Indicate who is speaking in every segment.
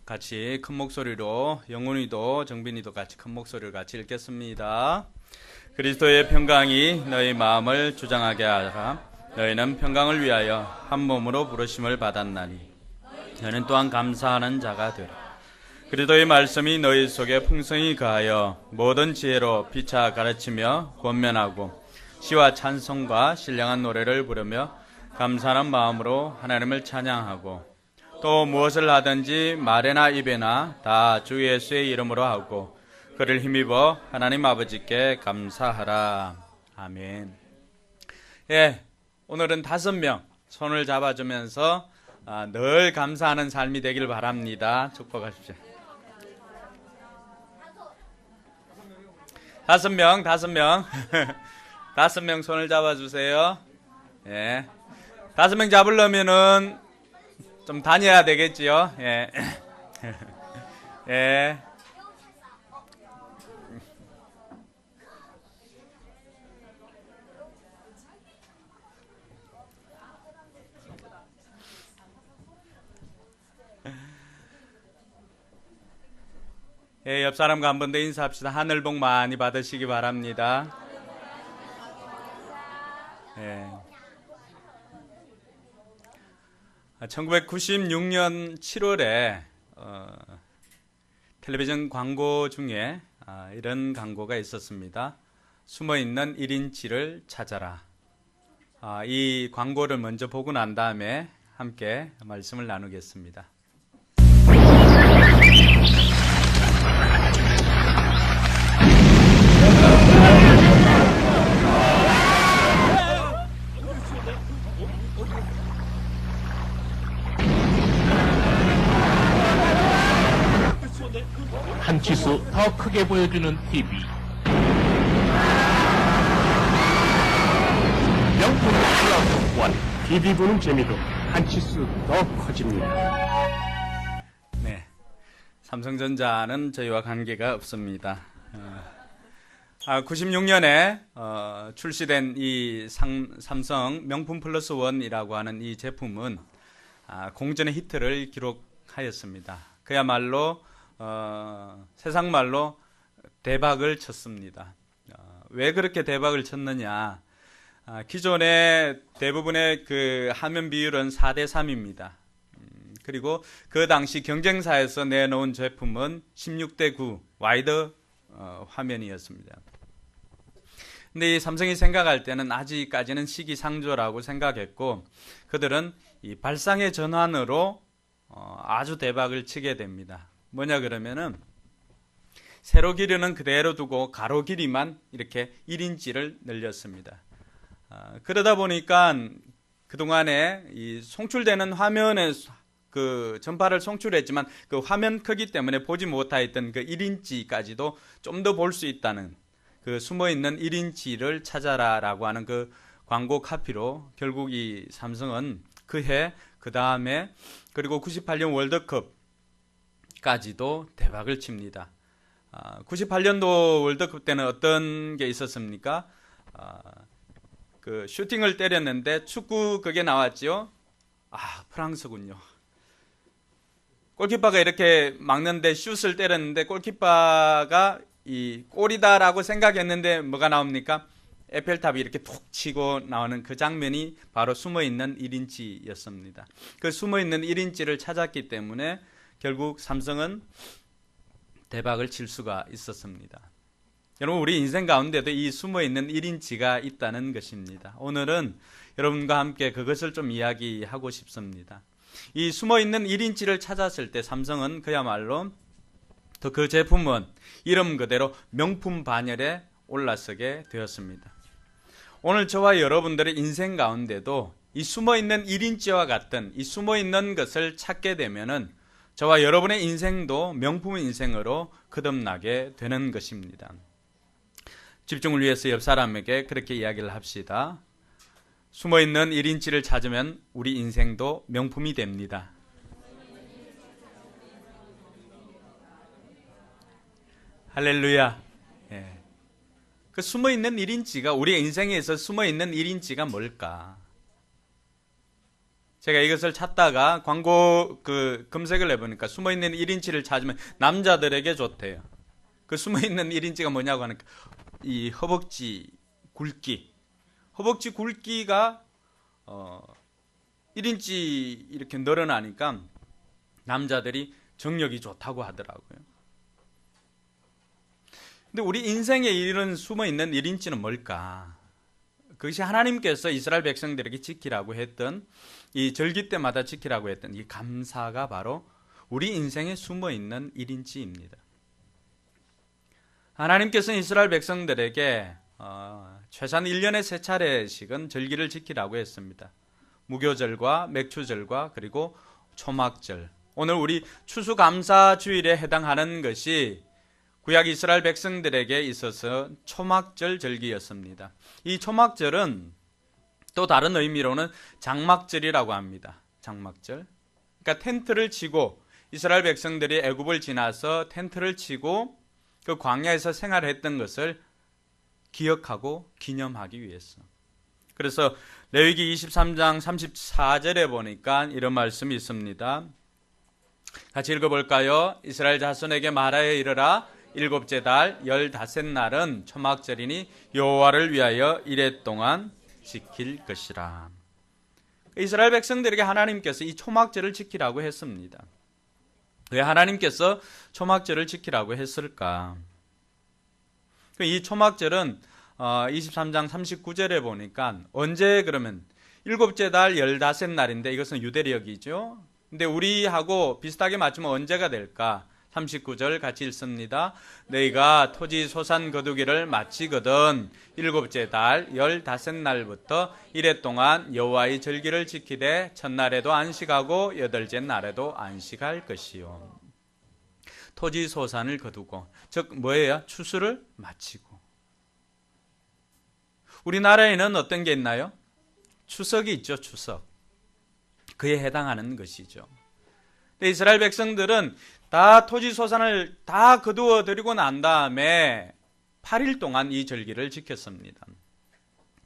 Speaker 1: 같이 큰 목소리로 영훈이도 정빈이도 같이 큰 목소리로 같이 읽겠습니다. 그리스도의 평강이 너희 마음을 주장하게 하라. 너희는 평강을 위하여 한 몸으로 부르심을 받았나니 너희는 또한 감사하는 자가 되라. 그리스도의 말씀이 너희 속에 풍성히 가하여 모든 지혜로 피차 가르치며 권면하고 시와 찬송과 신령한 노래를 부르며 감사하는 마음으로 하나님을 찬양하고 또 무엇을 하든지 말에나 입에나 다 주 예수의 이름으로 하고 그를 힘입어 하나님 아버지께 감사하라. 아멘. 오늘은 5명 손을 잡아주면서 늘 감사하는 삶이 되길 바랍니다. 축복하십시오. 5명 5명 손을 잡아주세요. 5명 잡으려면은 좀 다녀야 되겠지요. 옆 사람과 한 번 더 인사합시다. 하늘 복 많이 받으시기 바랍니다. 1996년 7월에 텔레비전 광고 중에 이런 광고가 있었습니다. 숨어있는 1인치를 찾아라. 이 광고를 먼저 보고 난 다음에 함께 말씀을 나누겠습니다.
Speaker 2: 한 치수 더 크게 보여주는 TV. 명품 플러스 원. TV 보는 재미도 한 치수 더 커집니다.
Speaker 1: 삼성전자는 저희와 관계가 없습니다. 96년에 출시된 이 삼성 명품 플러스 원이라고 하는 이 제품은 공전의 히트를 기록하였습니다. 그야말로 세상 말로 대박을 쳤습니다. 왜 그렇게 대박을 쳤느냐? 기존의 대부분의 그 화면 비율은 4:3입니다. 그리고 그 당시 경쟁사에서 내놓은 제품은 16:9 와이드 화면이었습니다. 근데 이 삼성이 생각할 때는 아직까지는 시기상조라고 생각했고 그들은 이 발상의 전환으로 아주 대박을 치게 됩니다. 뭐냐 그러면은 세로 길이는 그대로 두고 가로 길이만 이렇게 1인치를 늘렸습니다. 그러다 보니까 그동안에 이 송출되는 화면에 그 전파를 송출했지만 그 화면 크기 때문에 보지 못하였던 그 1인치까지도 좀 더 볼 수 있다는 그 숨어있는 1인치를 찾아라라고 하는 그 광고 카피로 결국 이 삼성은 그해 그 다음에 그리고 98년 월드컵까지도 대박을 칩니다. 98년도 월드컵 때는 어떤 게 있었습니까? 그 슈팅을 때렸는데 축구 그게 나왔지요. 프랑스군요. 골키퍼가 이렇게 막는데 슛을 때렸는데 골키퍼가 이 골이다라고 생각했는데 뭐가 나옵니까? 에펠탑이 이렇게 툭 치고 나오는 그 장면이 바로 숨어있는 1인치였습니다. 그 숨어있는 1인치를 찾았기 때문에 결국 삼성은 대박을 칠 수가 있었습니다. 여러분, 우리 인생 가운데도 이 숨어있는 1인치가 있다는 것입니다. 오늘은 여러분과 함께 그것을 좀 이야기하고 싶습니다. 이 숨어있는 1인치를 찾았을 때 삼성은 그야말로 또 그 제품은 이름 그대로 명품 반열에 올라서게 되었습니다. 오늘 저와 여러분들의 인생 가운데도 이 숨어있는 1인치와 같은 이 숨어있는 것을 찾게 되면은 저와 여러분의 인생도 명품 인생으로 거듭나게 되는 것입니다. 집중을 위해서 옆 사람에게 그렇게 이야기를 합시다. 숨어있는 1인치를 찾으면 우리 인생도 명품이 됩니다. 할렐루야. 그 숨어있는 1인치가 우리 인생에서 숨어있는 1인치가 뭘까? 제가 이것을 찾다가 광고 검색을 해보니까 숨어있는 1인치를 찾으면 남자들에게 좋대요. 그 숨어있는 1인치가 뭐냐고 하니까 이 허벅지 굵기. 허벅지 굵기가 1인치 이렇게 늘어나니까 남자들이 정력이 좋다고 하더라고요. 근데 우리 인생에 이런 숨어있는 1인치는 뭘까? 그것이 하나님께서 이스라엘 백성들에게 지키라고 했던, 이 절기 때마다 지키라고 했던 이 감사가 바로 우리 인생에 숨어있는 1인치입니다. 하나님께서는 이스라엘 백성들에게 최소한 1년에 3차례씩은 절기를 지키라고 했습니다. 무교절과 맥추절과 그리고 초막절. 오늘 우리 추수감사주일에 해당하는 것이 구약 이스라엘 백성들에게 있어서 초막절 절기였습니다. 이 초막절은 또 다른 의미로는 장막절이라고 합니다. 장막절. 그러니까 텐트를 치고 이스라엘 백성들이 애굽을 지나서 텐트를 치고 그 광야에서 생활했던 것을 기억하고 기념하기 위해서. 그래서 레위기 23장 34절에 보니까 이런 말씀이 있습니다. 같이 읽어볼까요? 이스라엘 자손에게 말하여 이르라. 7째 달 15날은 초막절이니 여호와를 위하여 이레 동안 지킬 것이라. 이스라엘 백성들에게 하나님께서 이 초막절을 지키라고 했습니다. 왜 하나님께서 초막절을 지키라고 했을까? 이 초막절은 23장 39절에 보니까 언제 그러면 7째 달 15날인데 이것은 유대력이죠. 근데 우리하고 비슷하게 맞추면 언제가 될까? 39절 같이 읽습니다. 너희가 토지 소산 거두기를 마치거든 7째 달 15날부터 이래 동안 여호와의 절기를 지키되 첫날에도 안식하고 8째 날에도 안식할 것이요. 토지 소산을 거두고, 즉 뭐예요? 추수를 마치고. 우리나라에는 어떤 게 있나요? 추석이 있죠. 추석. 그에 해당하는 것이죠. 이스라엘 백성들은 다 토지 소산을 다 거두어 드리고 난 다음에 8일 동안 이 절기를 지켰습니다.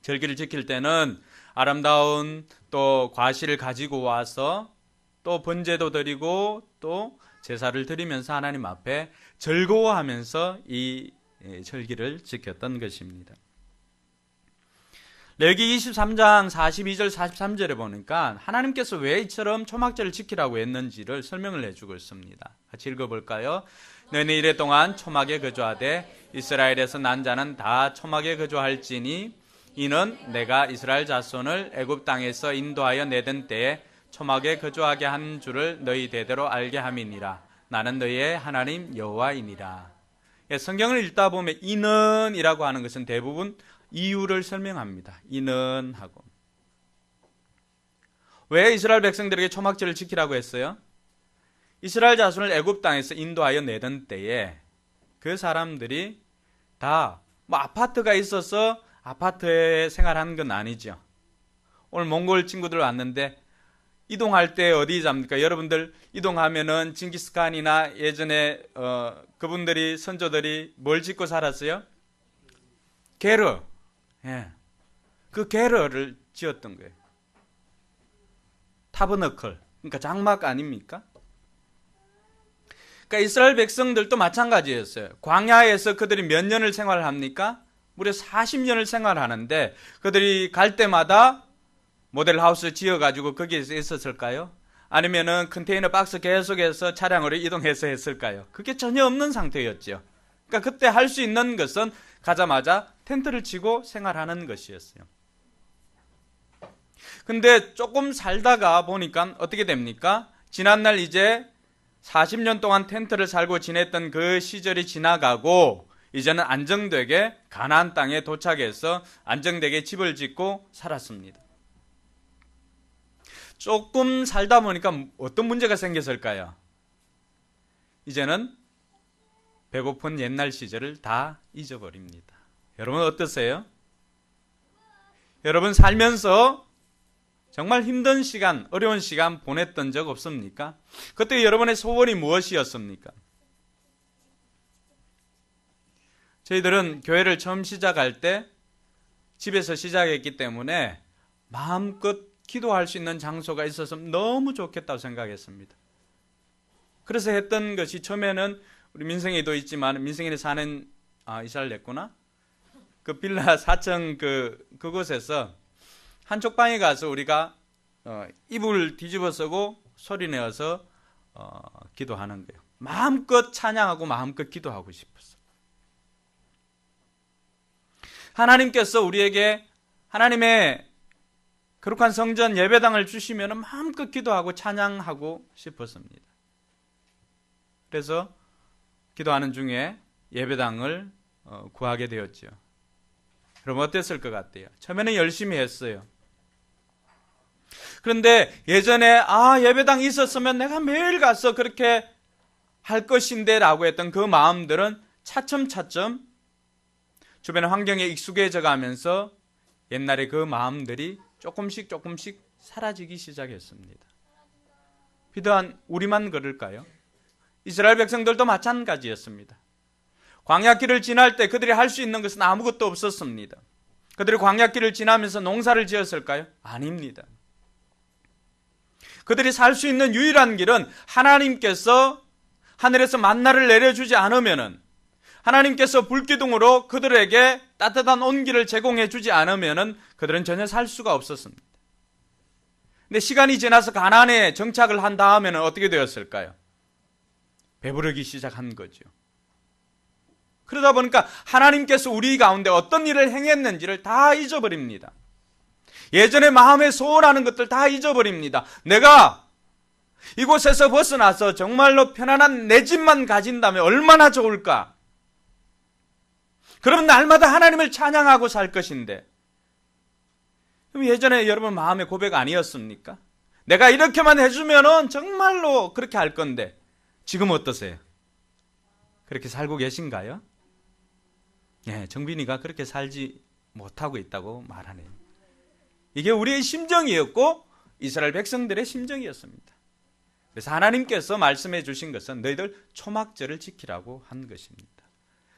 Speaker 1: 절기를 지킬 때는 아름다운 또 과실을 가지고 와서 또 번제도 드리고 또 제사를 드리면서 하나님 앞에 즐거워하면서 이 절기를 지켰던 것입니다. 레위기 23장 42절 43절에 보니까 하나님께서 왜 이처럼 초막절을 지키라고 했는지를 설명을 해주고 있습니다. 같이 읽어볼까요? 너희는 이래 동안 초막에 거주하되 이스라엘에서 난 자는 다 초막에 거주할지니 이는 내가 이스라엘 자손을 애굽 땅에서 인도하여 내던 때에 초막에 거주하게 한 줄을 너희 대대로 알게 함이니라. 나는 너희의 하나님 여호와이니라. 성경을 읽다 보면 이는이라고 하는 것은 대부분 이유를 설명합니다. 이는 하고. 왜 이스라엘 백성들에게 초막절을 지키라고 했어요? 이스라엘 자손을 애굽 땅에서 인도하여 내던 때에 그 사람들이 다 아파트가 있어서 아파트에 생활하는 건 아니죠. 오늘 몽골 친구들 왔는데 이동할 때 어디 잡니까? 여러분들 이동하면은 징기스칸이나 예전에 그분들이 선조들이 뭘 짓고 살았어요? 게르. 예. 그 게르를 지었던 거예요. 타버너클. 그러니까 장막 아닙니까? 그러니까 이스라엘 백성들도 마찬가지였어요. 광야에서 그들이 몇 년을 생활합니까? 무려 40년을 생활하는데 그들이 갈 때마다 모델하우스 지어가지고 거기에서 있었을까요? 아니면은 컨테이너 박스 계속해서 차량으로 이동해서 했을까요? 그게 전혀 없는 상태였죠. 그러니까 그때 할 수 있는 것은 가자마자 텐트를 치고 생활하는 것이었어요. 근데 조금 살다가 보니까 어떻게 됩니까? 지난날 이제 40년 동안 텐트를 살고 지냈던 그 시절이 지나가고 이제는 안정되게 가나안 땅에 도착해서 안정되게 집을 짓고 살았습니다. 조금 살다 보니까 어떤 문제가 생겼을까요? 이제는 배고픈 옛날 시절을 다 잊어버립니다. 여러분 어떠세요? 여러분 살면서 정말 힘든 시간, 어려운 시간 보냈던 적 없습니까? 그때 여러분의 소원이 무엇이었습니까? 저희들은 교회를 처음 시작할 때 집에서 시작했기 때문에 마음껏 기도할 수 있는 장소가 있어서 너무 좋겠다고 생각했습니다. 그래서 했던 것이 처음에는 우리 민성이도 있지만 민성이는 사는 이사를 냈구나. 그 빌라 4층 그곳에서 한쪽 방에 가서 우리가 이불 뒤집어 쓰고 소리 내어서 기도하는 거예요. 마음껏 찬양하고 마음껏 기도하고 싶었어. 하나님께서 우리에게 하나님의 거룩한 성전 예배당을 주시면 마음껏 기도하고 찬양하고 싶었습니다. 그래서 기도하는 중에 예배당을 구하게 되었죠. 그럼 어땠을 것 같아요? 처음에는 열심히 했어요. 그런데 예전에 예배당 있었으면 내가 매일 가서 그렇게 할 것인데 라고 했던 그 마음들은 차츰차츰 주변의 환경에 익숙해져 가면서 옛날에 그 마음들이 조금씩 사라지기 시작했습니다. 비단 우리만 그럴까요? 이스라엘 백성들도 마찬가지였습니다. 광야길을 지날 때 그들이 할 수 있는 것은 아무것도 없었습니다. 그들이 광야길을 지나면서 농사를 지었을까요? 아닙니다. 그들이 살 수 있는 유일한 길은 하나님께서 하늘에서 만나를 내려주지 않으면은, 하나님께서 불기둥으로 그들에게 따뜻한 온기를 제공해 주지 않으면은 그들은 전혀 살 수가 없었습니다. 근데 시간이 지나서 가나안에 정착을 한 다음에는 어떻게 되었을까요? 배부르기 시작한 거죠. 그러다 보니까 하나님께서 우리 가운데 어떤 일을 행했는지를 다 잊어버립니다. 예전에 마음에 소원하는 것들 다 잊어버립니다. 내가 이곳에서 벗어나서 정말로 편안한 내 집만 가진다면 얼마나 좋을까? 그러면 날마다 하나님을 찬양하고 살 것인데, 그럼 예전에 여러분 마음의 고백 아니었습니까? 내가 이렇게만 해주면은 정말로 그렇게 할 건데, 지금 어떠세요? 그렇게 살고 계신가요? 예, 정빈이가 그렇게 살지 못하고 있다고 말하네요. 이게 우리의 심정이었고 이스라엘 백성들의 심정이었습니다. 그래서 하나님께서 말씀해 주신 것은 너희들 초막절을 지키라고 한 것입니다.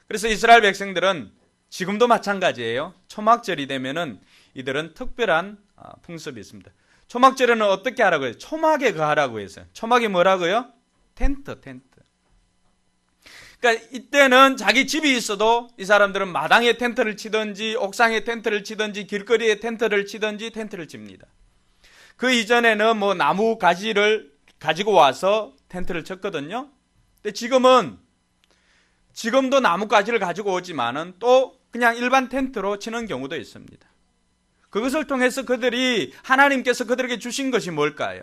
Speaker 1: 그래서 이스라엘 백성들은 지금도 마찬가지예요. 초막절이 되면은 이들은 특별한 풍습이 있습니다. 초막절에는 어떻게 하라고 해요? 초막에 거하라고 해서. 초막이 뭐라고요? 텐트. 그러니까 이때는 자기 집이 있어도 이 사람들은 마당에 텐트를 치든지 옥상에 텐트를 치든지 길거리에 텐트를 치든지 텐트를 칩니다. 그 이전에는 뭐 나무 가지를 가지고 와서 텐트를 쳤거든요. 근데 지금도 나무 가지를 가지고 오지만은 또 그냥 일반 텐트로 치는 경우도 있습니다. 그것을 통해서 하나님께서 그들에게 주신 것이 뭘까요?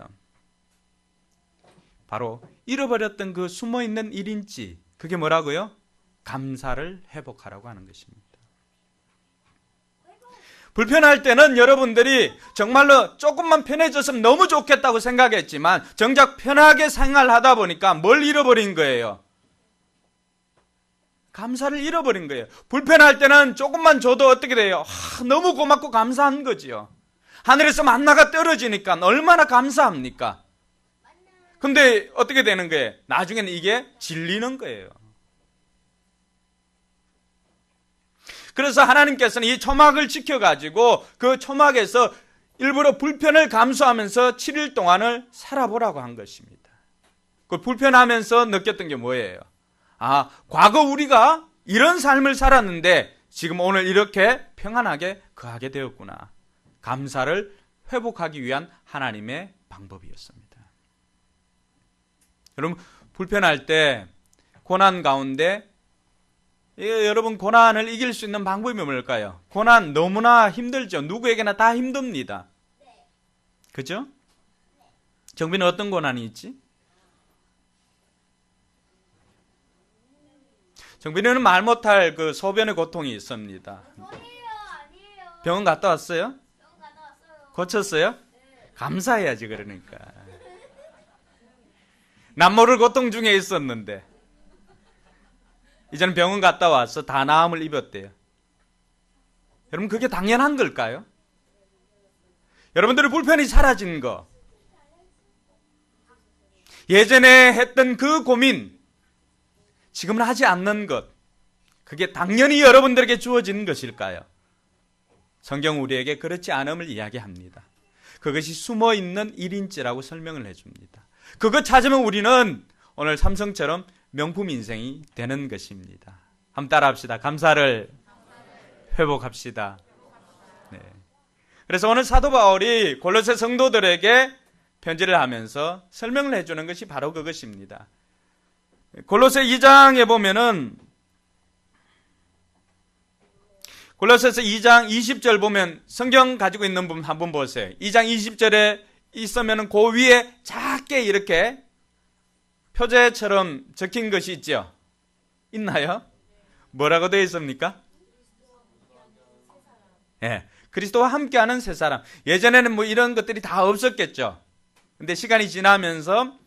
Speaker 1: 바로 잃어버렸던 그 숨어있는 1인치, 그게 뭐라고요? 감사를 회복하라고 하는 것입니다. 불편할 때는 여러분들이 정말로 조금만 편해졌으면 너무 좋겠다고 생각했지만 정작 편하게 생활하다 보니까 뭘 잃어버린 거예요? 감사를 잃어버린 거예요. 불편할 때는 조금만 줘도 어떻게 돼요? 너무 고맙고 감사한 거지요. 하늘에서 만나가 떨어지니까 얼마나 감사합니까? 근데 어떻게 되는 거예요? 나중에는 이게 질리는 거예요. 그래서 하나님께서는 이 초막을 지켜가지고 그 초막에서 일부러 불편을 감수하면서 7일 동안을 살아보라고 한 것입니다. 그 불편하면서 느꼈던 게 뭐예요? 과거 우리가 이런 삶을 살았는데 지금 오늘 이렇게 평안하게 거하게 되었구나. 감사를 회복하기 위한 하나님의 방법이었습니다. 여러분, 불편할 때 고난 가운데 여러분 고난을 이길 수 있는 방법이 뭘까요? 고난 너무나 힘들죠. 누구에게나 다 힘듭니다. 그죠? 정빈은 어떤 고난이 있지? 정빈이는 말 못할 그 소변의 고통이 있습니다. 병원 갔다 왔어요? 고쳤어요? 감사해야지 그러니까. 남모를 고통 중에 있었는데 이제는 병원 갔다 와서 다 나음을 입었대요. 여러분 그게 당연한 걸까요? 여러분들의 불편이 사라진 거, 예전에 했던 그 고민 지금은 하지 않는 것, 그게 당연히 여러분들에게 주어지는 것일까요? 성경 우리에게 그렇지 않음을 이야기합니다. 그것이 숨어있는 1인치라고 설명을 해줍니다. 그거 찾으면 우리는 오늘 삼성처럼 명품 인생이 되는 것입니다. 한번 따라합시다. 감사를 회복합시다. 네. 그래서 오늘 사도 바울이 골로새 성도들에게 편지를 하면서 설명을 해주는 것이 바로 그것입니다. 골로새 2장에 보면은 골로새서 2장 20절 보면 성경 가지고 있는 분 한번 보세요. 2장 20절에 있으면 그 위에 작게 이렇게 표제처럼 적힌 것이 있죠. 있나요? 뭐라고 되어 있습니까? 예, 그리스도와 함께하는 새 사람. 예전에는 뭐 이런 것들이 다 없었겠죠. 근데 시간이 지나면서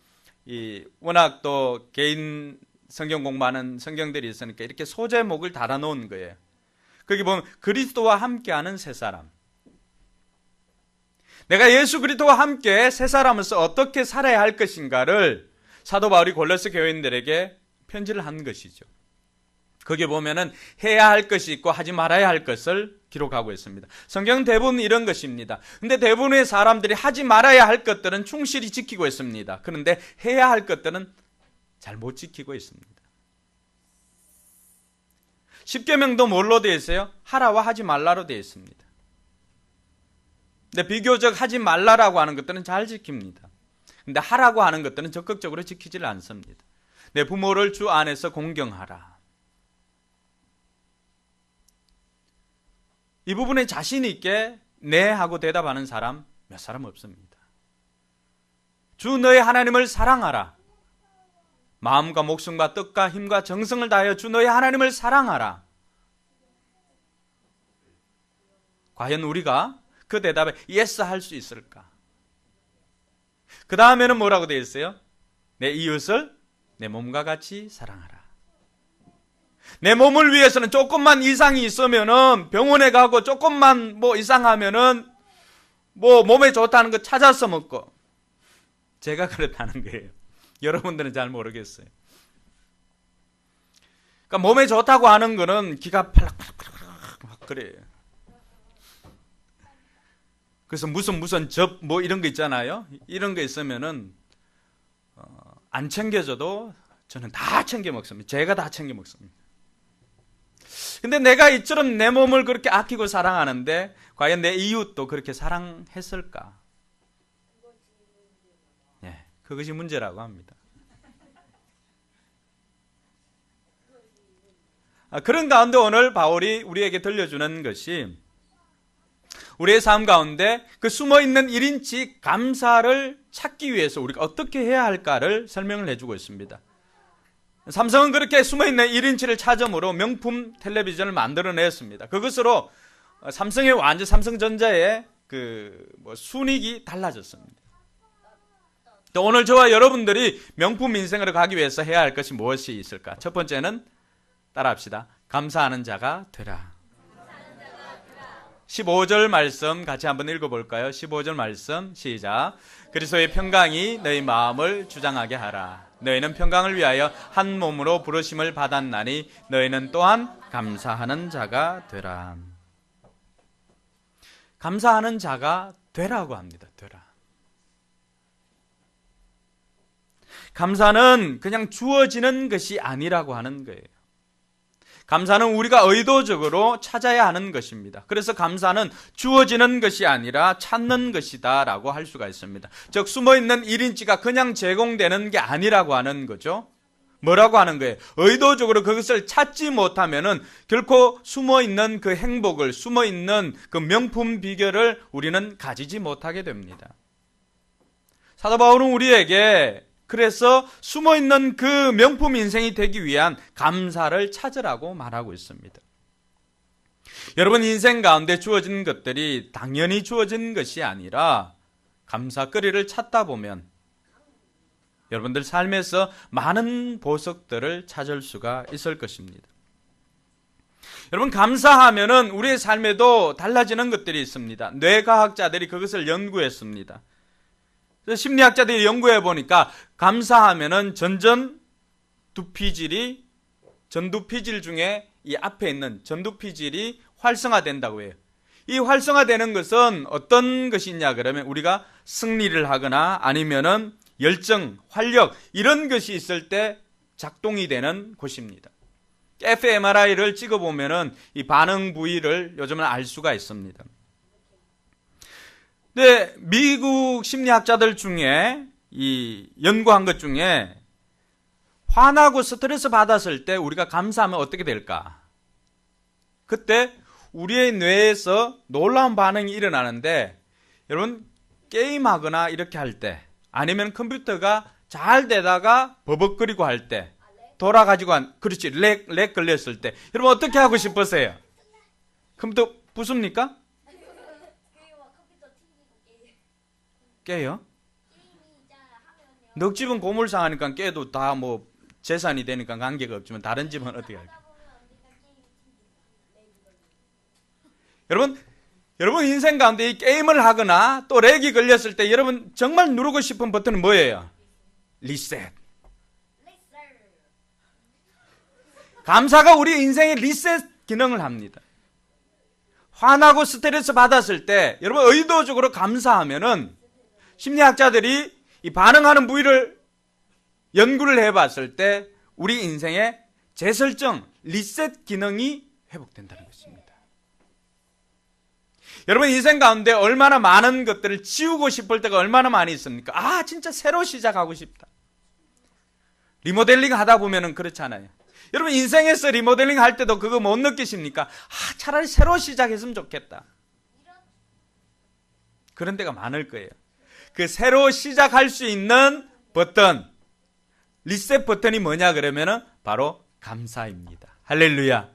Speaker 1: 워낙 또 개인 성경 공부하는 성경들이 있으니까 이렇게 소제목을 달아놓은 거예요. 거기 보면 그리스도와 함께하는 새 사람. 내가 예수 그리스도와 함께 새 사람으로서 어떻게 살아야 할 것인가를 사도 바울이 골로새 교인들에게 편지를 한 것이죠. 거기에 보면은 해야 할 것이 있고 하지 말아야 할 것을 기록하고 있습니다. 성경 대부분 이런 것입니다. 근데 대부분의 사람들이 하지 말아야 할 것들은 충실히 지키고 있습니다. 그런데 해야 할 것들은 잘 못 지키고 있습니다. 십계명도 뭘로 되어 있어요? 하라와 하지 말라로 되어 있습니다. 근데 비교적 하지 말라라고 하는 것들은 잘 지킵니다. 근데 하라고 하는 것들은 적극적으로 지키질 않습니다. 내 부모를 주 안에서 공경하라. 이 부분에 자신 있게 네 하고 대답하는 사람 몇 사람 없습니다. 주 너의 하나님을 사랑하라. 마음과 목숨과 뜻과 힘과 정성을 다하여 주 너의 하나님을 사랑하라. 과연 우리가 그 대답에 예스 할 수 있을까? 그 다음에는 뭐라고 되어 있어요? 내 이웃을 내 몸과 같이 사랑하라. 내 몸을 위해서는 조금만 이상이 있으면은 병원에 가고 조금만 뭐 이상하면은 뭐 몸에 좋다는 거 찾아서 먹고, 제가 그렇다는 거예요. 여러분들은 잘 모르겠어요. 그러니까 몸에 좋다고 하는 거는 기가 팔락팔락 막 그래요. 그래서 무슨 접 뭐 이런 거 있잖아요. 이런 거 있으면은 안 챙겨줘도 저는 다 챙겨 먹습니다. 제가 다 챙겨 먹습니다. 근데 내가 이처럼 내 몸을 그렇게 아끼고 사랑하는데 과연 내 이웃도 그렇게 사랑했을까? 예, 그것이 문제라고 합니다. 그런 가운데 오늘 바울이 우리에게 들려주는 것이 우리의 삶 가운데 그 숨어있는 1인치 감사를 찾기 위해서 우리가 어떻게 해야 할까를 설명을 해주고 있습니다. 삼성은 그렇게 숨어있는 1인치를 찾음으로 명품 텔레비전을 만들어냈습니다. 그것으로 삼성전자의 순익이 달라졌습니다. 또 오늘 저와 여러분들이 명품 인생으로 가기 위해서 해야 할 것이 무엇이 있을까? 첫 번째는 따라합시다. 감사하는 자가 되라. 15절 말씀 같이 한번 읽어볼까요? 15절 말씀 시작. 그리스도의 평강이 너희 마음을 주장하게 하라. 너희는 평강을 위하여 한 몸으로 부르심을 받았나니 너희는 또한 감사하는 자가 되라. 감사하는 자가 되라고 합니다. 되라. 감사는 그냥 주어지는 것이 아니라고 하는 거예요. 감사는 우리가 의도적으로 찾아야 하는 것입니다. 그래서 감사는 주어지는 것이 아니라 찾는 것이다 라고 할 수가 있습니다. 즉 숨어있는 1인치가 그냥 제공되는 게 아니라고 하는 거죠. 뭐라고 하는 거예요? 의도적으로 그것을 찾지 못하면은 결코 숨어있는 그 행복을, 숨어있는 그 명품 비결을 우리는 가지지 못하게 됩니다. 사도 바울은 우리에게 그래서 숨어있는 그 명품 인생이 되기 위한 감사를 찾으라고 말하고 있습니다. 여러분 인생 가운데 주어진 것들이 당연히 주어진 것이 아니라 감사거리를 찾다 보면 여러분들 삶에서 많은 보석들을 찾을 수가 있을 것입니다. 여러분 감사하면은 우리의 삶에도 달라지는 것들이 있습니다. 뇌과학자들이 그것을 연구했습니다. 심리학자들이 연구해 보니까 감사하면은 전두피질이 전두피질 중에 이 앞에 있는 전두피질이 활성화된다고 해요. 이 활성화되는 것은 어떤 것이냐 그러면 우리가 승리를 하거나 아니면은 열정, 활력 이런 것이 있을 때 작동이 되는 곳입니다. fMRI를 찍어보면은 이 반응 부위를 요즘은 알 수가 있습니다. 근데 미국 심리학자들 중에 이 연구한 것 중에 화나고 스트레스 받았을 때 우리가 감사하면 어떻게 될까? 그때 우리의 뇌에서 놀라운 반응이 일어나는데 여러분 게임하거나 이렇게 할 때 아니면 컴퓨터가 잘 되다가 버벅거리고 할 때 돌아가지고 그렇지 렉 걸렸을 때 여러분 어떻게 하고 싶으세요? 컴퓨터 부숩니까? 깨요? 넉 집은 고물상하니까 깨도 다 뭐 재산이 되니까 관계가 없지만 다른 집은 어떻게 할까요? 여러분 인생 가운데 이 게임을 하거나 또 렉이 걸렸을 때 여러분 정말 누르고 싶은 버튼은 뭐예요? 리셋. 감사가 우리 인생의 리셋 기능을 합니다. 화나고 스트레스 받았을 때 여러분 의도적으로 감사하면은 심리학자들이 이 반응하는 부위를 연구를 해봤을 때 우리 인생의 재설정, 리셋 기능이 회복된다는 것입니다. 여러분 인생 가운데 얼마나 많은 것들을 지우고 싶을 때가 얼마나 많이 있습니까? 아 진짜 새로 시작하고 싶다. 리모델링 하다 보면은 그렇잖아요. 여러분 인생에서 리모델링 할 때도 그거 못 느끼십니까? 아 차라리 새로 시작했으면 좋겠다. 그런 데가 많을 거예요. 그 새로 시작할 수 있는 버튼, 리셋 버튼이 뭐냐 그러면은 바로 감사입니다. 할렐루야.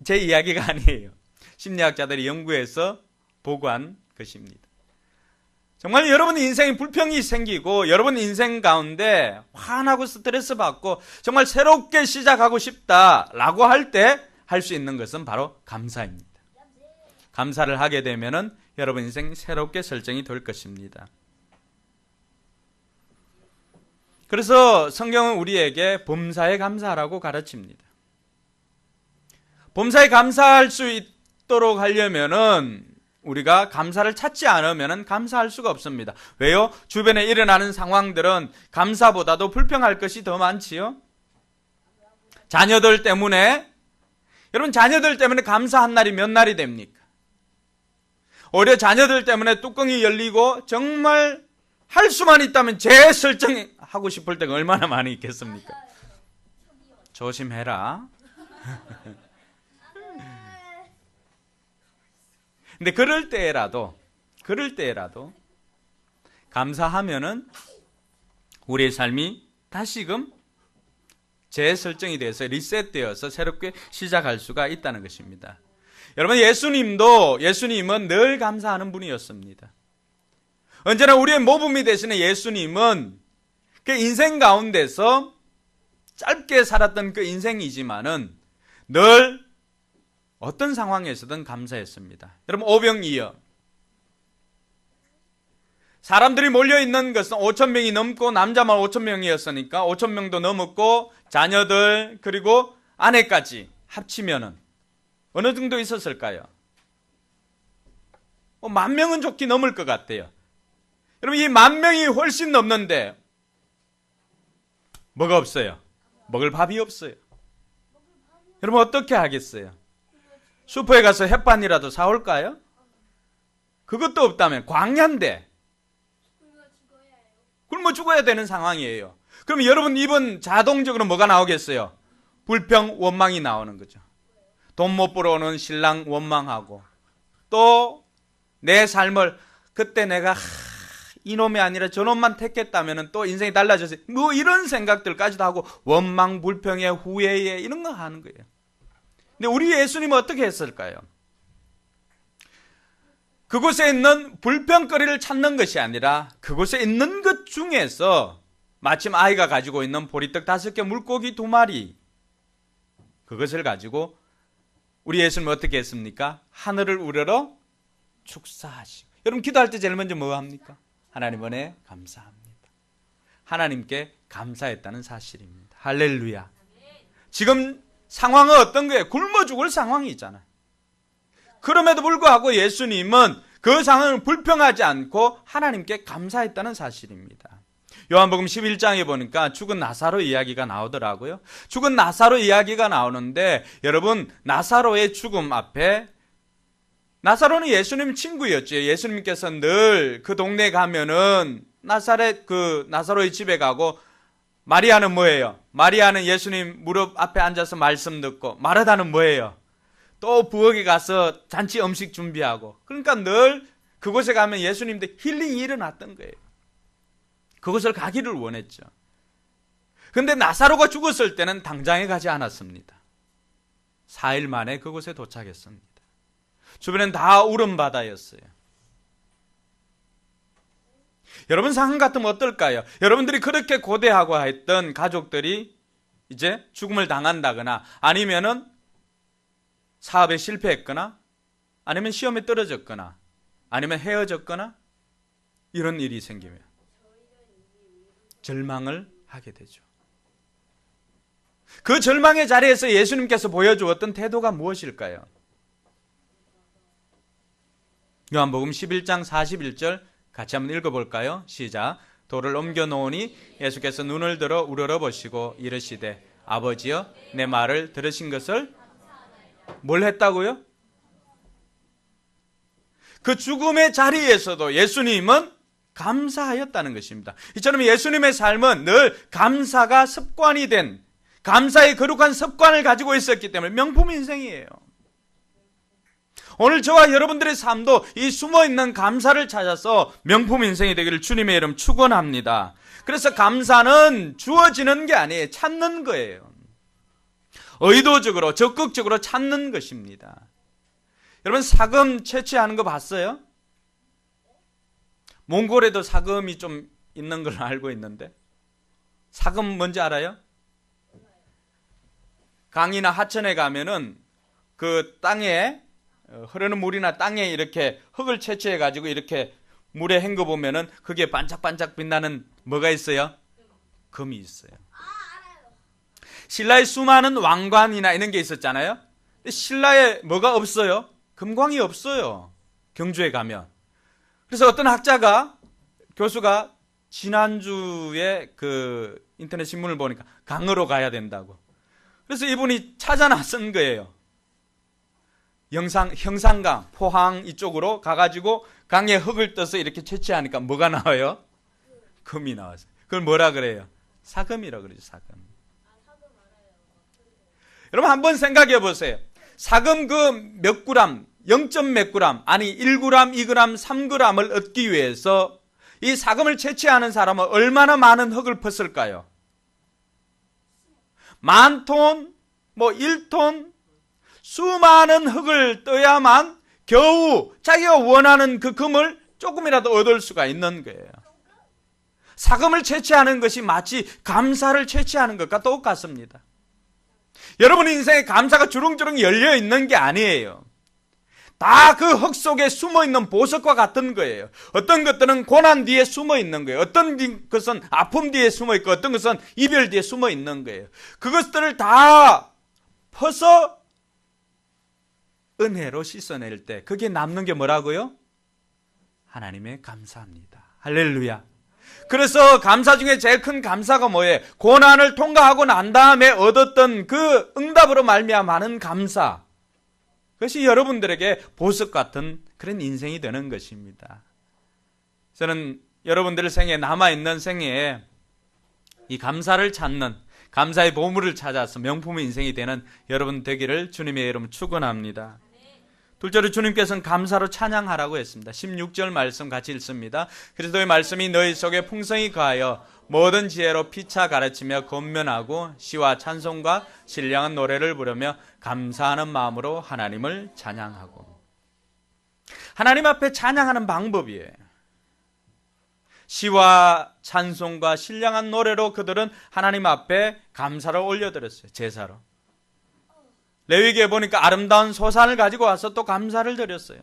Speaker 1: 제 이야기가 아니에요. 심리학자들이 연구해서 보고한 것입니다. 정말 여러분 인생에 불평이 생기고 여러분 인생 가운데 화나고 스트레스 받고 정말 새롭게 시작하고 싶다라고 할 때 할 수 있는 것은 바로 감사입니다. 감사를 하게 되면은 여러분 인생 새롭게 설정이 될 것입니다. 그래서 성경은 우리에게 범사에 감사하라고 가르칩니다. 범사에 감사할 수 있도록 하려면은 우리가 감사를 찾지 않으면 감사할 수가 없습니다. 왜요? 주변에 일어나는 상황들은 감사보다도 불평할 것이 더 많지요. 자녀들 때문에 여러분 자녀들 때문에 감사한 날이 몇 날이 됩니까? 오히려 자녀들 때문에 뚜껑이 열리고 정말 할 수만 있다면 재설정하고 싶을 때가 얼마나 많이 있겠습니까? 조심해라. 근데 그럴 때라도 감사하면은 우리의 삶이 다시금 재설정이 돼서 리셋되어서 새롭게 시작할 수가 있다는 것입니다. 여러분 예수님은 늘 감사하는 분이었습니다. 언제나 우리의 모범이 되시는 예수님은 그 인생 가운데서 짧게 살았던 그 인생이지만은 늘 어떤 상황에서든 감사했습니다. 여러분 오병이어 사람들이 몰려있는 것은 5,000명이 넘고 남자만 5,000명이었으니까 5,000명도 넘었고 자녀들 그리고 아내까지 합치면은 어느 정도 있었을까요? 10,000명은 좋게 넘을 것 같아요. 여러분 이 10,000명이 훨씬 넘는데 뭐가 없어요? 먹을 밥이 없어요. 여러분 어떻게 하겠어요? 슈퍼에 가서 햇반이라도 사올까요? 그것도 없다면 광야인데 굶어 죽어야 되는 상황이에요. 그럼 여러분 입은 자동적으로 뭐가 나오겠어요? 불평, 원망이 나오는 거죠. 돈 못 벌어오는 신랑 원망하고 또 내 삶을 그때 내가 이놈이 아니라 저놈만 택했다면 또 인생이 달라졌어요. 뭐 이런 생각들까지도 하고 원망, 불평에 후회에 이런 거 하는 거예요. 근데 우리 예수님은 어떻게 했을까요? 그곳에 있는 불평거리를 찾는 것이 아니라 그곳에 있는 것 중에서 마침 아이가 가지고 있는 보리떡 5개, 물고기 2마리 그것을 가지고 우리 예수님은 어떻게 했습니까? 하늘을 우러러 축사하시고 여러분 기도할 때 제일 먼저 뭐 합니까? 하나님 은혜 감사합니다. 하나님께 감사했다는 사실입니다. 할렐루야. 지금 상황은 어떤 거예요? 굶어 죽을 상황이 있잖아요. 그럼에도 불구하고 예수님은 그 상황을 불평하지 않고 하나님께 감사했다는 사실입니다. 요한복음 11장에 보니까 죽은 나사로 이야기가 나오더라고요. 죽은 나사로 이야기가 나오는데 여러분, 나사로의 죽음 앞에, 나사로는 예수님 친구였죠. 예수님께서 늘 그 동네에 가면은 나사렛 그 나사로의 집에 가고, 마리아는 뭐예요? 마리아는 예수님 무릎 앞에 앉아서 말씀 듣고, 마르다는 뭐예요? 또 부엌에 가서 잔치 음식 준비하고. 그러니까 늘 그곳에 가면 예수님도 힐링이 일어났던 거예요. 그곳을 가기를 원했죠. 그런데 나사로가 죽었을 때는 당장에 가지 않았습니다. 4일 만에 그곳에 도착했습니다. 주변엔 다 울음바다였어요. 여러분 상황 같으면 어떨까요? 여러분들이 그렇게 고대하고 했던 가족들이 이제 죽음을 당한다거나, 아니면은 사업에 실패했거나, 아니면 시험에 떨어졌거나, 아니면 헤어졌거나, 이런 일이 생기면 절망을 하게 되죠. 그 절망의 자리에서 예수님께서 보여주었던 태도가 무엇일까요? 요한복음 11장 41절 같이 한번 읽어볼까요? 시작. 돌을 옮겨 놓으니 예수께서 눈을 들어 우러러보시고 이르시되 아버지여 내 말을 들으신 것을 뭘 했다고요? 그 죽음의 자리에서도 예수님은 감사하였다는 것입니다. 이처럼 예수님의 삶은 늘 감사가 습관이 된, 감사의 거룩한 습관을 가지고 있었기 때문에 명품 인생이에요. 오늘 저와 여러분들의 삶도 이 숨어있는 감사를 찾아서 명품 인생이 되기를 주님의 이름 축원합니다. 그래서 감사는 주어지는 게 아니에요. 찾는 거예요. 의도적으로 적극적으로 찾는 것입니다. 여러분 사금 채취하는 거 봤어요? 몽골에도 사금이 좀 있는 걸로 알고 있는데, 사금 뭔지 알아요? 강이나 하천에 가면은 그 땅에 흐르는 물이나 땅에 이렇게 흙을 채취해 가지고 이렇게 물에 헹궈 보면은 그게 반짝반짝 빛나는 뭐가 있어요? 금이 있어요. 신라의 수많은 왕관이나 이런 게 있었잖아요. 신라에 뭐가 없어요? 금광이 없어요. 경주에 가면. 그래서 어떤 학자가, 교수가 지난주에 그 인터넷 신문을 보니까 강으로 가야 된다고. 그래서 이분이 찾아 나선 거예요. 형산강, 포항 이쪽으로 가가지고 강에 흙을 떠서 이렇게 채취하니까 뭐가 나와요? 금이 나왔어요. 그걸 뭐라 그래요? 사금이라고 그러죠, 사금. 여러분 한번 생각해 보세요. 사금 그 몇 그램, 0점 몇 그램, 아니 1g, 2g, 3g을 얻기 위해서 이 사금을 채취하는 사람은 얼마나 많은 흙을 펐을까요? 10,000톤, 뭐 1톤, 수많은 흙을 떠야만 겨우 자기가 원하는 그 금을 조금이라도 얻을 수가 있는 거예요. 사금을 채취하는 것이 마치 감사를 채취하는 것과 똑같습니다. 여러분 인생에 감사가 주렁주렁 열려 있는 게 아니에요. 다 그 흙 속에 숨어 있는 보석과 같은 거예요. 어떤 것들은 고난 뒤에 숨어 있는 거예요. 어떤 것은 아픔 뒤에 숨어 있고, 어떤 것은 이별 뒤에 숨어 있는 거예요. 그것들을 다 퍼서 은혜로 씻어낼 때 그게 남는 게 뭐라고요? 하나님의 감사합니다. 할렐루야. 그래서 감사 중에 제일 큰 감사가 뭐예요? 고난을 통과하고 난 다음에 얻었던 그 응답으로 말미암아 감사. 그것이 여러분들에게 보석 같은 그런 인생이 되는 것입니다. 저는 여러분들 생에, 남아있는 생에 이 감사를 찾는, 감사의 보물을 찾아서 명품의 인생이 되는 여러분 되기를 주님의 이름 축원합니다. 둘째로 주님께서는 감사로 찬양하라고 했습니다. 16절 말씀 같이 읽습니다. 그리스도의 말씀이 너희 속에 풍성히 거하여 모든 지혜로 피차 가르치며 권면하고 시와 찬송과 신령한 노래를 부르며 감사하는 마음으로 하나님을 찬양하고. 하나님 앞에 찬양하는 방법이에요. 시와 찬송과 신령한 노래로 그들은 하나님 앞에 감사를 올려드렸어요. 제사로. 레위기에 보니까 아름다운 소산을 가지고 와서 또 감사를 드렸어요.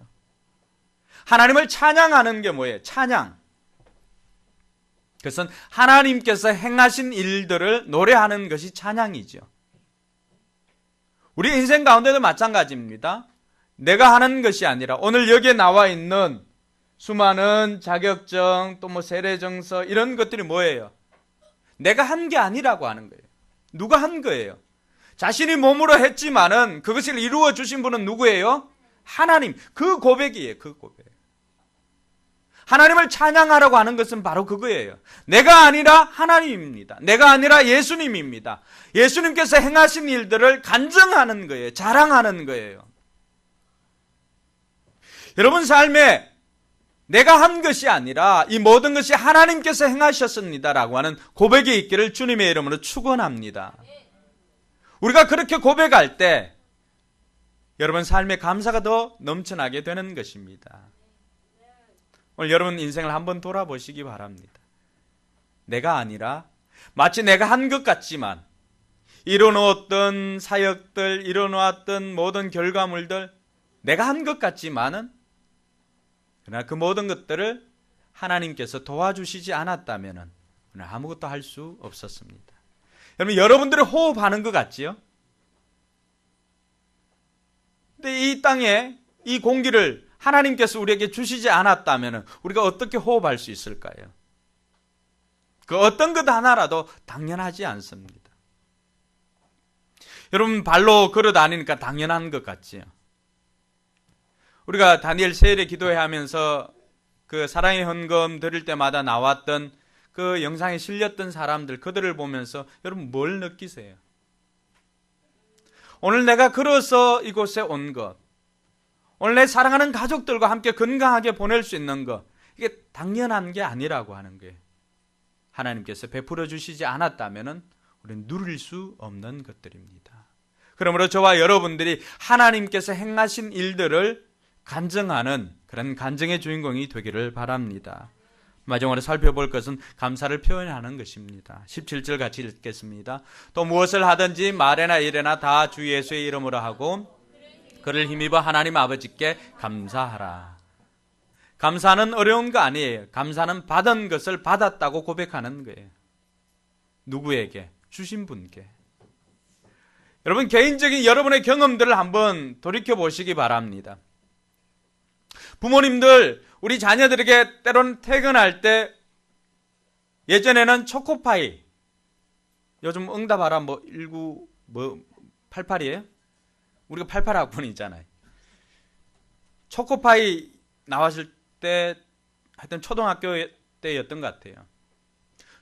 Speaker 1: 하나님을 찬양하는 게 뭐예요? 찬양. 그것은 하나님께서 행하신 일들을 노래하는 것이 찬양이죠. 우리 인생 가운데도 마찬가지입니다. 내가 하는 것이 아니라 오늘 여기에 나와 있는 수많은 자격증 또 뭐 세례증서 이런 것들이 뭐예요? 내가 한 게 아니라고 하는 거예요. 누가 한 거예요? 자신이 몸으로 했지만은 그것을 이루어 주신 분은 누구예요? 하나님. 그 고백이에요. 그 고백. 하나님을 찬양하라고 하는 것은 바로 그거예요. 내가 아니라 하나님입니다. 내가 아니라 예수님입니다. 예수님께서 행하신 일들을 간증하는 거예요. 자랑하는 거예요. 여러분 삶에 내가 한 것이 아니라 이 모든 것이 하나님께서 행하셨습니다라고 하는 고백이 있기를 주님의 이름으로 축원합니다. 우리가 그렇게 고백할 때 여러분 삶의 감사가 더 넘쳐나게 되는 것입니다. 오늘 여러분 인생을 한번 돌아보시기 바랍니다. 내가 아니라 마치 내가 한 것 같지만 이뤄놓았던 사역들, 이뤄놓았던 모든 결과물들 내가 한 것 같지만은 그러나 그 모든 것들을 하나님께서 도와주시지 않았다면 아무것도 할 수 없었습니다. 여러분, 여러분들이 호흡하는 것 같지요? 근데 이 땅에 이 공기를 하나님께서 우리에게 주시지 않았다면 우리가 어떻게 호흡할 수 있을까요? 그 어떤 것 하나라도 당연하지 않습니다. 여러분, 발로 걸어 다니니까 당연한 것 같지요? 우리가 다니엘 세일에 기도회 하면서 그 사랑의 헌금 드릴 때마다 나왔던 그 영상에 실렸던 사람들, 그들을 보면서 여러분 뭘 느끼세요? 오늘 내가 걸어서 이곳에 온 것, 오늘 내 사랑하는 가족들과 함께 건강하게 보낼 수 있는 것, 이게 당연한 게 아니라고 하는 거예요. 하나님께서 베풀어 주시지 않았다면 우리는 누릴 수 없는 것들입니다. 그러므로 저와 여러분들이 하나님께서 행하신 일들을 간증하는 그런 간증의 주인공이 되기를 바랍니다. 마지막으로 살펴볼 것은 감사를 표현하는 것입니다. 17절 같이 읽겠습니다. 또 무엇을 하든지 말에나 일에나 다 주 예수의 이름으로 하고 그를 힘입어 하나님 아버지께 감사하라. 감사는 어려운 거 아니에요. 감사는 받은 것을 받았다고 고백하는 거예요. 누구에게? 주신 분께. 여러분, 개인적인 여러분의 경험들을 한번 돌이켜 보시기 바랍니다. 부모님들, 우리 자녀들에게 때로는 퇴근할 때 예전에는 초코파이, 요즘 응답하라 88이에요? 우리가 88학번이잖아요. 초코파이 나왔을 때 하여튼 초등학교 때였던 것 같아요.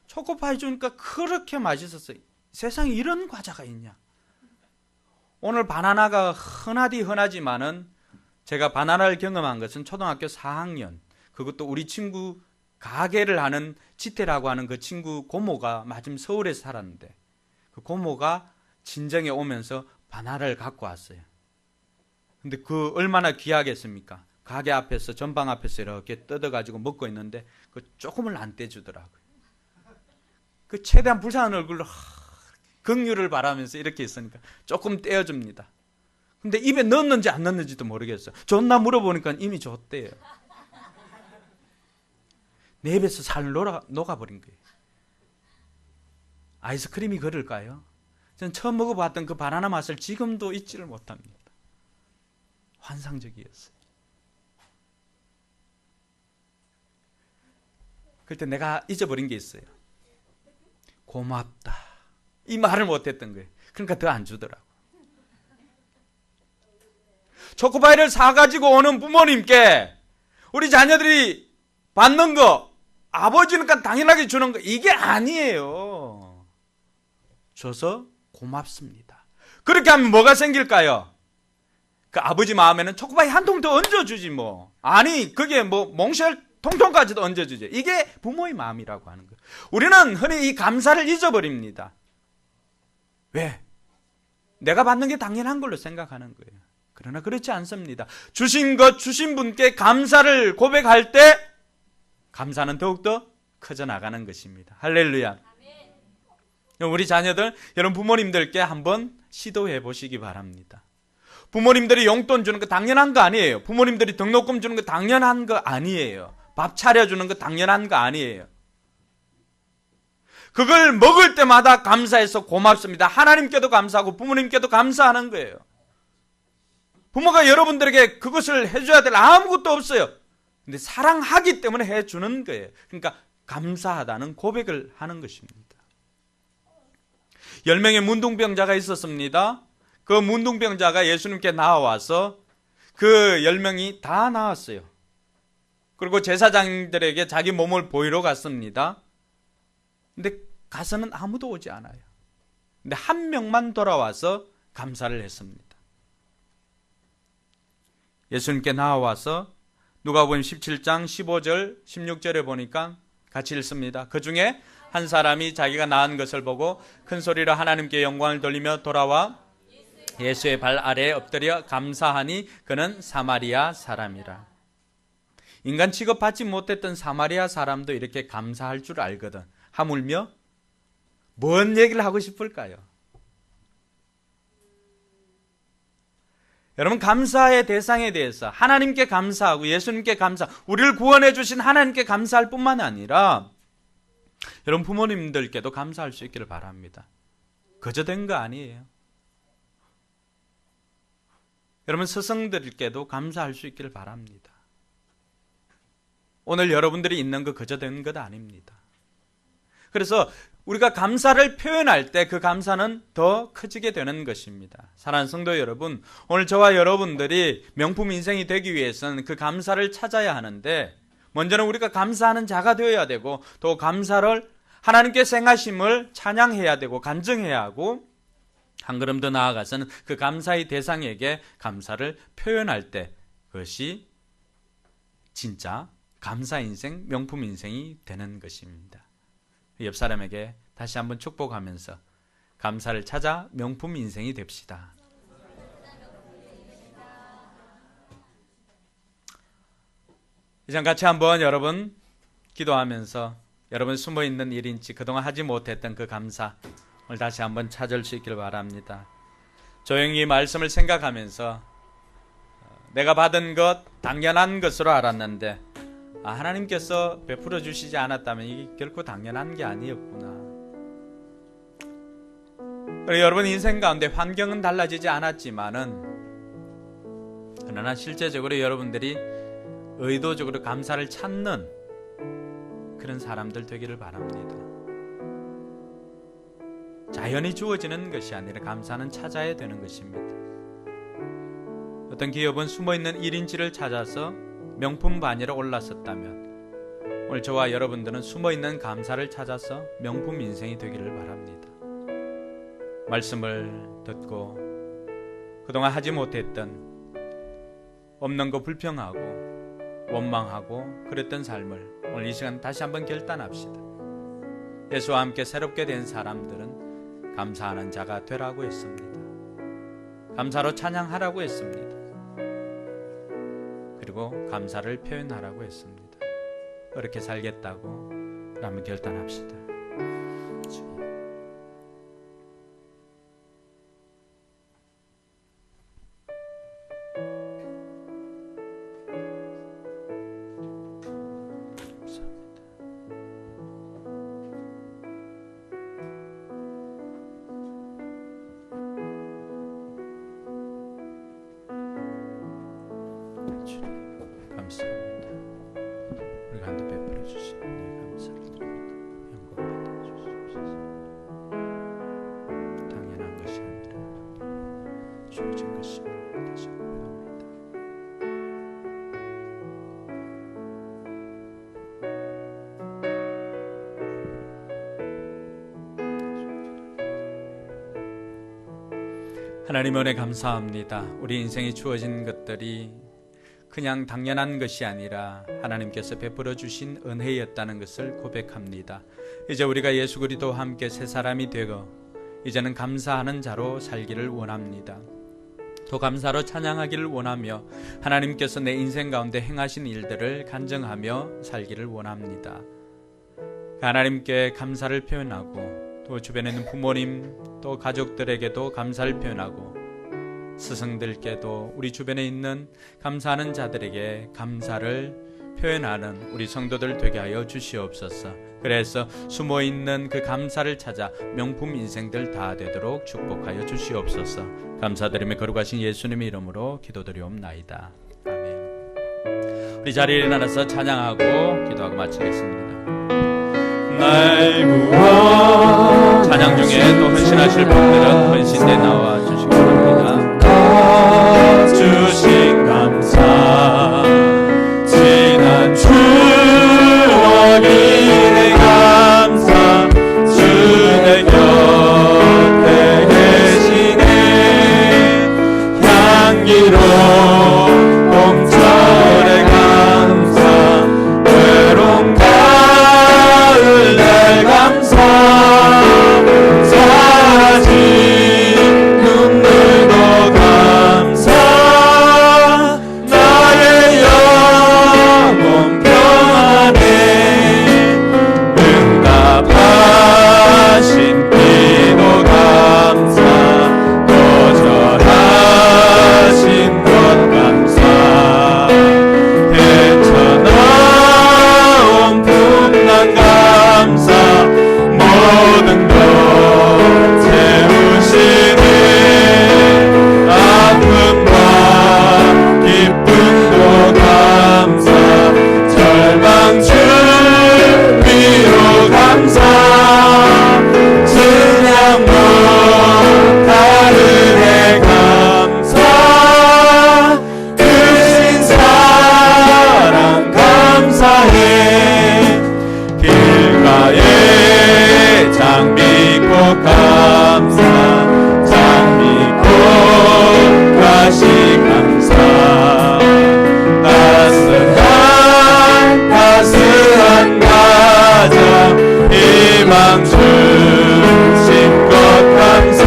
Speaker 1: 초코파이 주니까 그렇게 맛있었어요. 세상에 이런 과자가 있냐. 오늘 바나나가 흔하디 흔하지만은 제가 바나나를 경험한 것은 초등학교 4학년, 그것도 우리 친구 가게를 하는 지태라고 하는 그 친구 고모가 마침 서울에서 살았는데 그 고모가 친정에 오면서 바나나를 갖고 왔어요. 근데 그 얼마나 귀하겠습니까? 가게 앞에서, 전방 앞에서 이렇게 뜯어가지고 먹고 있는데 그 조금을 안 떼주더라고요. 그 최대한 불쌍한 얼굴로 긍휼을 바라면서 이렇게 있으니까 조금 떼어줍니다. 근데 입에 넣었는지 안 넣었는지도 모르겠어요. 줬나 물어보니까 이미 줬대요. 내 입에서 살 녹아버린 거예요. 아이스크림이 그럴까요? 전 처음 먹어봤던 그 바나나 맛을 지금도 잊지를 못합니다. 환상적이었어요. 그때 내가 잊어버린 게 있어요. 고맙다. 이 말을 못했던 거예요. 그러니까 더 안 주더라고. 초코파이를 사가지고 오는 부모님께 우리 자녀들이 받는 거, 아버지니까 당연하게 주는 거, 이게 아니에요. 줘서 고맙습니다. 그렇게 하면 뭐가 생길까요? 그 아버지 마음에는 초코파이 한 통 더 얹어주지 뭐. 아니, 그게 뭐 몽쉘 통통까지도 얹어주지. 이게 부모의 마음이라고 하는 거예요. 우리는 흔히 이 감사를 잊어버립니다. 왜? 내가 받는 게 당연한 걸로 생각하는 거예요. 그러나 그렇지 않습니다. 주신 것, 주신 분께 감사를 고백할 때 감사는 더욱더 커져 나가는 것입니다. 할렐루야. 우리 자녀들, 여러분 부모님들께 한번 시도해 보시기 바랍니다. 부모님들이 용돈 주는 거 당연한 거 아니에요. 부모님들이 등록금 주는 거 당연한 거 아니에요. 밥 차려주는 거 당연한 거 아니에요. 그걸 먹을 때마다 감사해서 고맙습니다. 하나님께도 감사하고 부모님께도 감사하는 거예요. 부모가 여러분들에게 그것을 해줘야 될 아무것도 없어요. 근데 사랑하기 때문에 해주는 거예요. 그러니까 감사하다는 고백을 하는 것입니다. 10명의 문둥병자가 있었습니다. 그 문둥병자가 예수님께 나와서 그 10명이 다 나았어요. 그리고 제사장들에게 자기 몸을 보이러 갔습니다. 근데 가서는 아무도 오지 않아요. 근데 한 명만 돌아와서 감사를 했습니다. 예수님께 나와서 누가복음 17장 15절 16절에 보니까 같이 읽습니다. 그 중에 한 사람이 자기가 낳은 것을 보고 큰 소리로 하나님께 영광을 돌리며 돌아와 예수의 발 아래에 엎드려 감사하니 그는 사마리아 사람이라. 인간 취급받지 못했던 사마리아 사람도 이렇게 감사할 줄 알거든. 하물며 뭔 얘기를 하고 싶을까요? 여러분, 감사의 대상에 대해서 하나님께 감사하고 예수님께 감사, 우리를 구원해 주신 하나님께 감사할 뿐만 아니라 여러분 부모님들께도 감사할 수 있기를 바랍니다. 그저 된 거 아니에요. 여러분 스승들께도 감사할 수 있기를 바랍니다. 오늘 여러분들이 있는 거 그저 된 것 아닙니다. 그래서 우리가 감사를 표현할 때 그 감사는 더 커지게 되는 것입니다. 사랑하는 성도 여러분, 오늘 저와 여러분들이 명품 인생이 되기 위해서는 그 감사를 찾아야 하는데 먼저는 우리가 감사하는 자가 되어야 되고 또 감사를 하나님께서 행하심을 찬양해야 되고 간증해야 하고 한 걸음 더 나아가서는 그 감사의 대상에게 감사를 표현할 때 그것이 진짜 감사 인생, 명품 인생이 되는 것입니다. 옆 사람에게 다시 한번 축복하면서 감사를 찾아 명품 인생이 됩시다. 이제 같이 한번 여러분 기도하면서 여러분 숨어있는 1인치 그동안 하지 못했던 그 감사 오늘 다시 한번 찾을 수 있기를 바랍니다. 조용히 말씀을 생각하면서 내가 받은 것 당연한 것으로 알았는데 하나님께서 베풀어 주시지 않았다면 이게 결코 당연한 게 아니었구나. 그리고 여러분 인생 가운데 환경은 달라지지 않았지만은 그러나 실제적으로 여러분들이 의도적으로 감사를 찾는 그런 사람들 되기를 바랍니다. 자연히 주어지는 것이 아니라 감사는 찾아야 되는 것입니다. 어떤 기업은 숨어있는 1인치를 찾아서 명품 반열에 올랐었다면 오늘 저와 여러분들은 숨어있는 감사를 찾아서 명품 인생이 되기를 바랍니다. 말씀을 듣고 그동안 하지 못했던 없는 거 불평하고 원망하고 그랬던 삶을 오늘 이 시간 다시 한번 결단합시다. 예수와 함께 새롭게 된 사람들은 감사하는 자가 되라고 했습니다. 감사로 찬양하라고 했습니다. 그리고 감사를 표현하라고 했습니다. 그렇게 살겠다고 한번 결단합시다. 감사합니다. 우리가 한데 베풀어 주신 은혜 감사를 드립니다. 영광 받아 주시옵소서. 당연한 것이 아니라 주어진 것임을 다시 고백합니다. 하나님 은혜 감사합니다. 우리 인생에 주어진 것들이 그냥 당연한 것이 아니라 하나님께서 베풀어 주신 은혜였다는 것을 고백합니다. 이제 우리가 예수 그리스도와 함께 새 사람이 되고 이제는 감사하는 자로 살기를 원합니다. 또 감사로 찬양하기를 원하며 하나님께서 내 인생 가운데 행하신 일들을 간증하며 살기를 원합니다. 하나님께 감사를 표현하고 또 주변에 있는 부모님 또 가족들에게도 감사를 표현하고 스승들께도 우리 주변에 있는 감사하는 자들에게 감사를 표현하는 우리 성도들 되게 하여 주시옵소서. 그래서 숨어있는 그 감사를 찾아 명품 인생들 다 되도록 축복하여 주시옵소서. 감사드리며 거룩하신 예수님의 이름으로 기도드리옵나이다. 아멘. 우리 자리에 일어나서 찬양하고 기도하고 마치겠습니다. 날 구원 찬양 중에 또 헌신하실 분들은 헌신대 나와 주시기 바랍니다. 주신 감사 지난 추억이 내 감사 주 내 곁에 계시네 향기로운 봄철의 감사 외로운 가을 날 감사 사라진 눈물도 감사 나의 영혼 평안에 응답하신 기도 감사 거절하신 것 감사 헤쳐나온 풍랑 감사 모든 것 채우시네 아픔과 기쁨도 감사 절망 준비로 감사 찬양 못하는 해 감사 크신 사랑 감사해 길가에 장미꽃 감사 장미꽃 가시 감사 따스한 가정 희망 주신 것 감사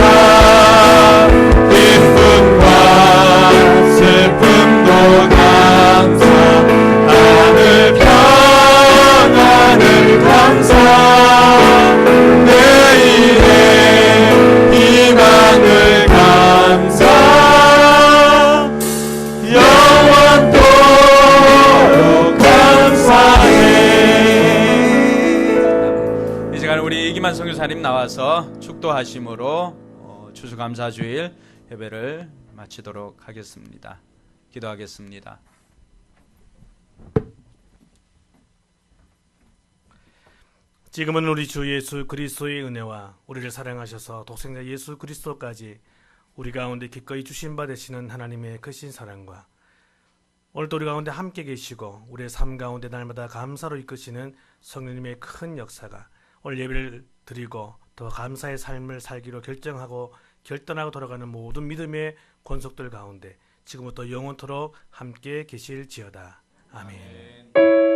Speaker 1: 기쁨과 슬픔도 감사 하늘 평안을 감사 내일의 희망을 감사 영원토록 감사해. 이 시간 우리 이기만 선교사님 나와서 축도하심으로 추수감사주일 예배를 마치도록 하겠습니다. 기도하겠습니다.
Speaker 3: 지금은 우리 주 예수 그리스도의 은혜와 우리를 사랑하셔서 독생자 예수 그리스도까지 우리 가운데 기꺼이 주신 바 되시는 하나님의 크신 사랑과 오늘도 우리 가운데 함께 계시고 우리의 삶 가운데 날마다 감사로 이끄시는 성령님의 큰 역사가 오늘 예배를 드리고 더 감사의 삶을 살기로 결정하고 결단하고 돌아가는 모든 믿음의 권속들 가운데 지금부터 영원토록 함께 계실지어다. 아멘.